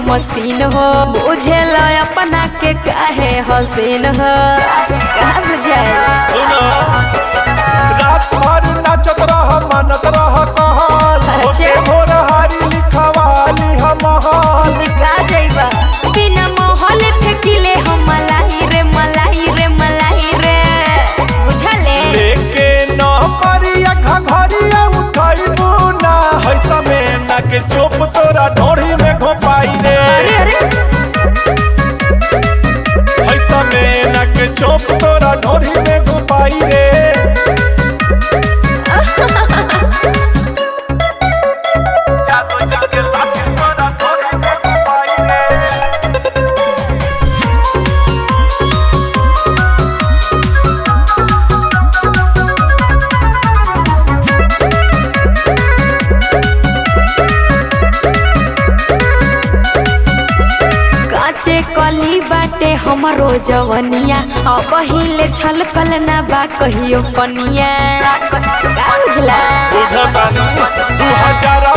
Machine हो, बुझे लो अपना के काहे हसीन हो, का बुझाए। सुनो रात भर नाचत रह मानत रह कहल, अच्छा भोर हारी लिखवाली हम हाल का जाइबा बिना मोहल ठेकिले हम मलाई रे मलाई रे मलाई रे बुझले। लेके न परिया घघरिया उठाइबू ना है समय ना के चोप तोरा ढोरी में घोपाई रे। अरे अरे है समय ना के चोप तोरा ढोरी में घोपाई रे। काचे कली बाटे हमरो जवनिया, अब हिले छलकल ना बा कहियो पनिया, का बुझला। बुझतानी 2000